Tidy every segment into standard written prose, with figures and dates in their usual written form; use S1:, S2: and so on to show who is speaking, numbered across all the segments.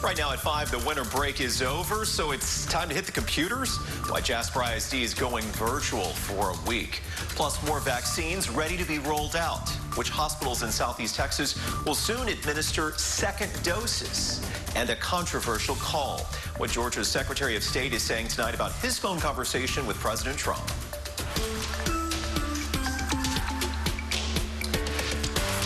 S1: Right now at 5, the winter break is over, so it's time to hit the computers. Why Jasper ISD is going virtual for a week. Plus, more vaccines ready to be rolled out. Which hospitals in Southeast Texas will soon administer second doses. And a controversial call. What Georgia's Secretary of State is saying tonight about his phone conversation with President Trump.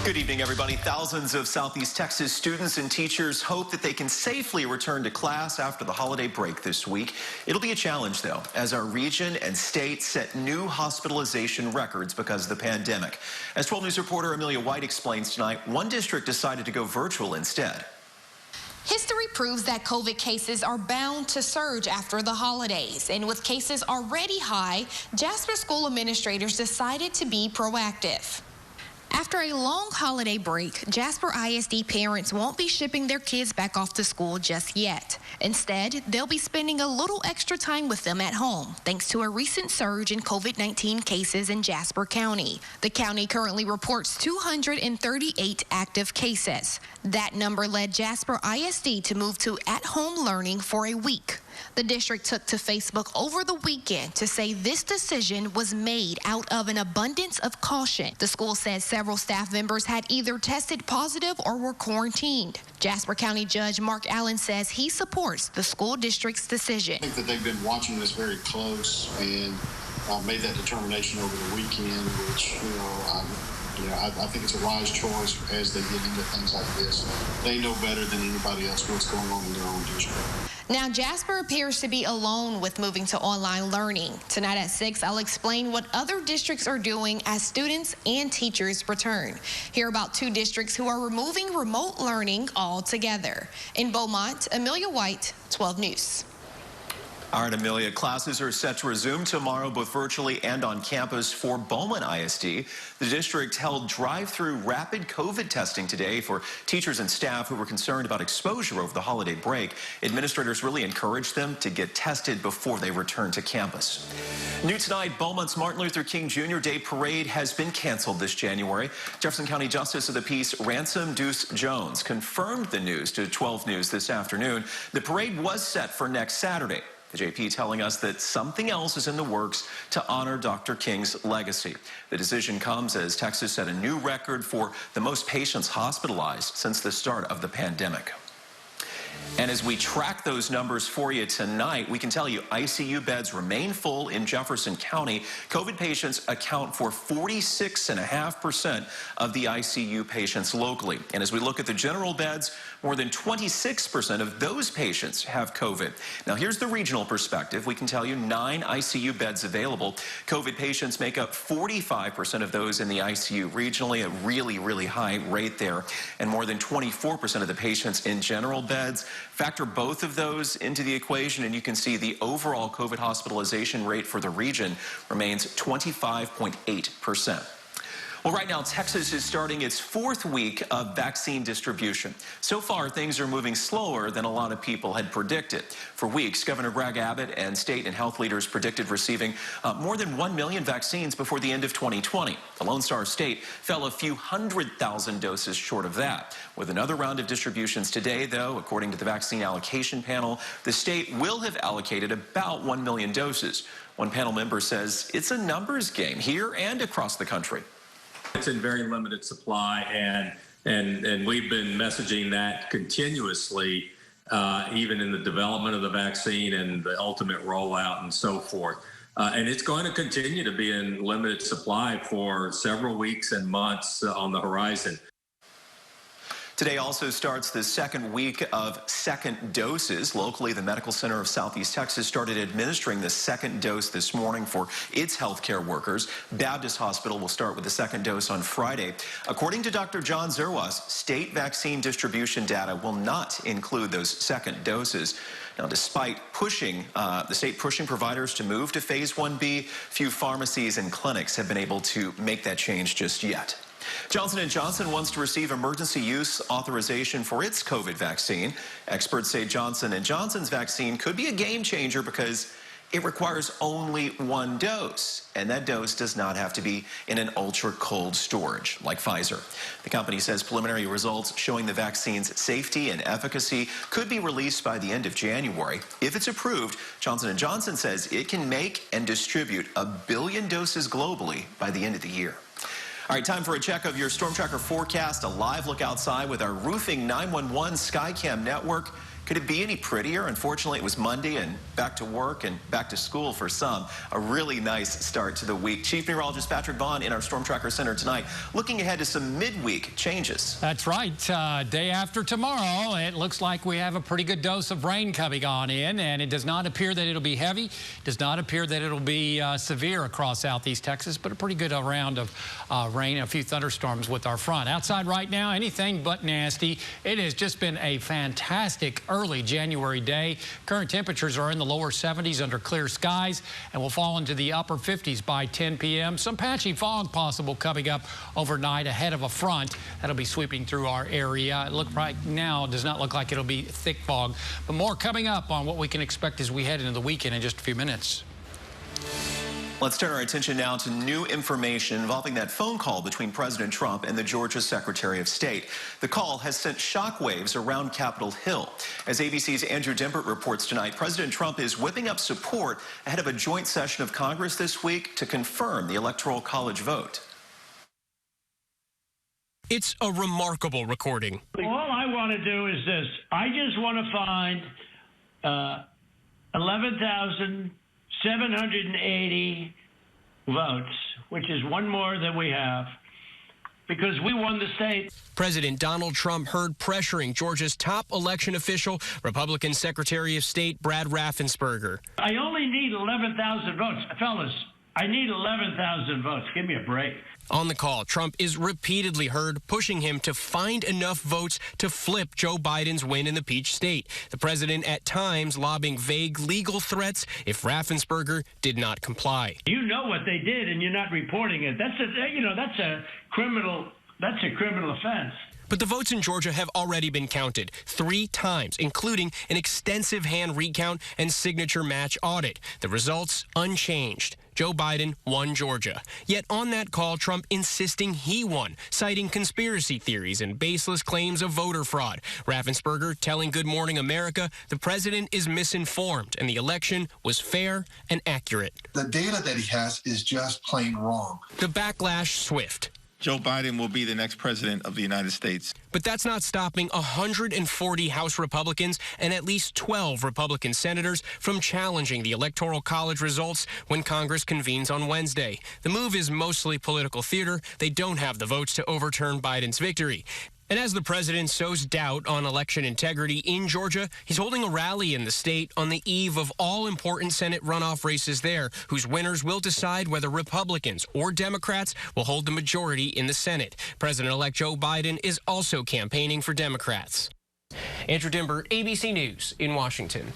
S1: Good evening, everybody. Thousands of Southeast Texas students and teachers hope that they can safely return to class after the holiday break this week. It'll be a challenge, though, as our region and state set new hospitalization records because of the pandemic. As 12 News reporter Amelia White explains tonight, one district decided to go virtual instead.
S2: History proves that COVID cases are bound to surge after the holidays. And with cases already high, Jasper school administrators decided to be proactive. After a long holiday break, Jasper ISD parents won't be shipping their kids back off to school just yet. Instead, they'll be spending a little extra time with them at home, thanks to a recent surge in COVID-19 cases in Jasper County. The county currently reports 238 active cases. That number led Jasper ISD to move to at-home learning for a week. The district took to Facebook over the weekend to say this decision was made out of an abundance of caution. The school said several staff members had either tested positive or were quarantined. Jasper County Judge Mark Allen says he supports the school district's decision.
S3: I think that they've been watching this very close and made that determination over the weekend, which, I think it's a wise choice as they get into things like this. They know better than anybody else what's going on in their own district.
S2: Now, Jasper appears to be alone with moving to online learning. Tonight at 6, I'll explain what other districts are doing as students and teachers return. Hear about 2 districts who are removing remote learning altogether. In Beaumont, Amelia White, 12 News.
S1: All right, Amelia, classes are set to resume tomorrow, both virtually and on campus for Beaumont ISD. The district held drive-through rapid COVID testing today for teachers and staff who were concerned about exposure over the holiday break. Administrators really encouraged them to get tested before they return to campus. New tonight, Beaumont's Martin Luther King Jr. Day Parade has been canceled this January. Jefferson County Justice of the Peace Ransom Deuce Jones confirmed the news to 12 News this afternoon. The parade was set for next Saturday. The JP telling us that something else is in the works to honor Dr. King's legacy. The decision comes as Texas set a new record for the most patients hospitalized since the start of the pandemic. And as we track those numbers for you tonight, we can tell you ICU beds remain full in Jefferson County. COVID patients account for 46.5% of the ICU patients locally. And as we look at the general beds, more than 26% of those patients have COVID. Now, here's the regional perspective. We can tell you 9 ICU beds available. COVID patients make up 45% of those in the ICU regionally, a really, really high rate there. And more than 24% of the patients in general beds. Factor both of those into the equation, and you can see the overall COVID hospitalization rate for the region remains 25.8%. Well, right now, Texas is starting its 4th week of vaccine distribution. So far, things are moving slower than a lot of people had predicted. For weeks, Governor Greg Abbott and state and health leaders predicted receiving more than 1 million vaccines before the end of 2020. The Lone Star State fell a few 100,000 doses short of that. With another round of distributions today, though, according to the vaccine allocation panel, the state will have allocated about 1 million doses. One panel member says it's a numbers game here and across the country.
S4: It's in very limited supply, and we've been messaging that continuously, even in the development of the vaccine and the ultimate rollout and so forth. And it's going to continue to be in limited supply for several weeks and months on the horizon.
S1: Today also starts the 2nd week of second doses. Locally, the Medical Center of Southeast Texas started administering the 2nd dose this morning for its healthcare workers. Baptist Hospital will start with the 2nd dose on Friday. According to Dr. John Zerwas, state vaccine distribution data will not include those 2nd doses. Now, despite the state pushing providers to move to Phase 1B, few pharmacies and clinics have been able to make that change just yet. Johnson & Johnson wants to receive emergency use authorization for its COVID vaccine. Experts say Johnson & Johnson's vaccine could be a game changer because it requires only one dose, and that dose does not have to be in an ultra-cold storage like Pfizer. The company says preliminary results showing the vaccine's safety and efficacy could be released by the end of January. If it's approved, Johnson & Johnson says it can make and distribute 1 billion doses globally by the end of the year. All right, time for a check of your Storm Tracker forecast, a live look outside with our Roofing 911 Skycam network. Could it be any prettier? Unfortunately, it was Monday and back to work and back to school for some. A really nice start to the week. Chief Meteorologist Patrick Vaughn in our Storm Tracker Center tonight, looking ahead to some midweek changes.
S5: That's right. Day after tomorrow, it looks like we have a pretty good dose of rain coming on in, and it does not appear that it'll be heavy. It does not appear that it'll be severe across southeast Texas, but a pretty good round of rain, a few thunderstorms with our front. Outside right now, anything but nasty. It has just been a fantastic early January day. Current temperatures are in the lower 70s under clear skies and will fall into the upper 50s by 10 p.m. Some patchy fog possible coming up overnight ahead of a front that'll be sweeping through our area. It looks right now, does not look like it'll be thick fog, but more coming up on what we can expect as we head into the weekend in just a few minutes.
S1: Let's turn our attention now to new information involving that phone call between President Trump and the Georgia Secretary of State. The call has sent shockwaves around Capitol Hill. As ABC's Andrew Dimpert reports tonight, President Trump is whipping up support ahead of a joint session of Congress this week to confirm the Electoral College vote.
S6: It's a remarkable recording.
S7: All I want to do is this. I just want to find 11,780 votes, which is one more than we have, because we won the state.
S6: President Donald Trump heard pressuring Georgia's top election official, Republican Secretary of State Brad Raffensperger.
S7: I only need 11,000 votes. Fellas, I need 11,000 votes. Give me a break.
S6: On the call, Trump is repeatedly heard pushing him to find enough votes to flip Joe Biden's win in the Peach State. The president at times lobbing vague legal threats if Raffensperger did not comply.
S7: You know what they did, and you're not reporting it. That's a criminal offense.
S6: But the votes in Georgia have already been counted 3 times, including an extensive hand recount and signature match audit. The results unchanged. Joe Biden won Georgia. Yet on that call, Trump insisting he won, citing conspiracy theories and baseless claims of voter fraud. Raffensperger telling Good Morning America the president is misinformed and the election was fair and accurate.
S8: The data that he has is just plain wrong.
S6: The backlash swift.
S9: Joe Biden will be the next president of the United States.
S6: But that's not stopping 140 House Republicans and at least 12 Republican senators from challenging the Electoral College results when Congress convenes on Wednesday. The move is mostly political theater. They don't have the votes to overturn Biden's victory. And as the president sows doubt on election integrity in Georgia, he's holding a rally in the state on the eve of all important Senate runoff races there, whose winners will decide whether Republicans or Democrats will hold the majority in the Senate. President-elect Joe Biden is also campaigning for Democrats. Andrew Dimpert, ABC News in Washington.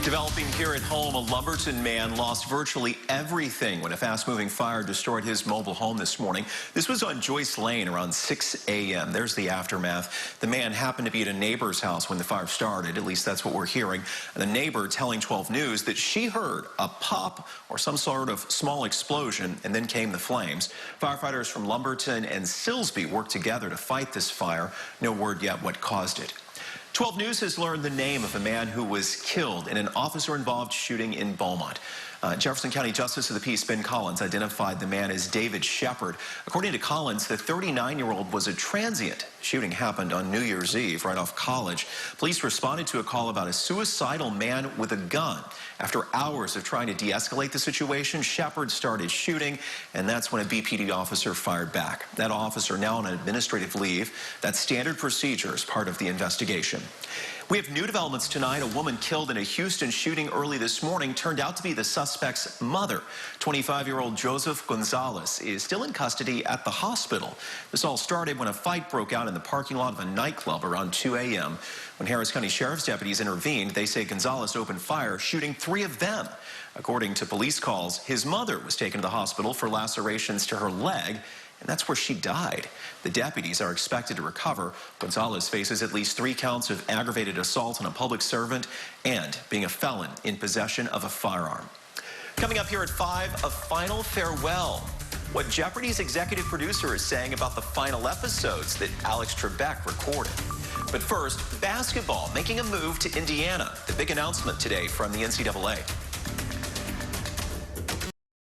S1: Developing here at home, a Lumberton man lost virtually everything when a fast-moving fire destroyed his mobile home this morning. This was on Joyce Lane around 6 a.m. There's the aftermath. The man happened to be at a neighbor's house when the fire started. At least that's what we're hearing. And the neighbor telling 12 News that she heard a pop or some sort of small explosion, and then came the flames. Firefighters from Lumberton and Silsbee worked together to fight this fire. No word yet what caused it. 12 News has learned the name of a man who was killed in an officer-involved shooting in Beaumont. Jefferson County Justice of the Peace Ben Collins identified the man as David Shepard. According to Collins, the 39-year-old was a transient. The shooting happened on New Year's Eve right off College. Police responded to a call about a suicidal man with a gun. After hours of trying to de-escalate the situation, Shepard started shooting, and that's when a BPD officer fired back. That officer now on administrative leave. That's standard procedure as part of the investigation. We have new developments tonight. A woman killed in a Houston shooting early this morning turned out to be the suspect's mother. 25-year-old Joseph Gonzalez is still in custody at the hospital. This all started when a fight broke out in the parking lot of a nightclub around 2 a.m. When Harris County Sheriff's deputies intervened, they say Gonzalez opened fire, shooting 3 of them. According to police calls, his mother was taken to the hospital for lacerations to her leg, and that's where she died. The deputies are expected to recover. Gonzalez faces at least 3 counts of aggravated assault on a public servant and being a felon in possession of a firearm. Coming up here at 5, a final farewell. What Jeopardy's executive producer is saying about the final episodes that Alex Trebek recorded. But first, basketball making a move to Indiana. The big announcement today from the NCAA.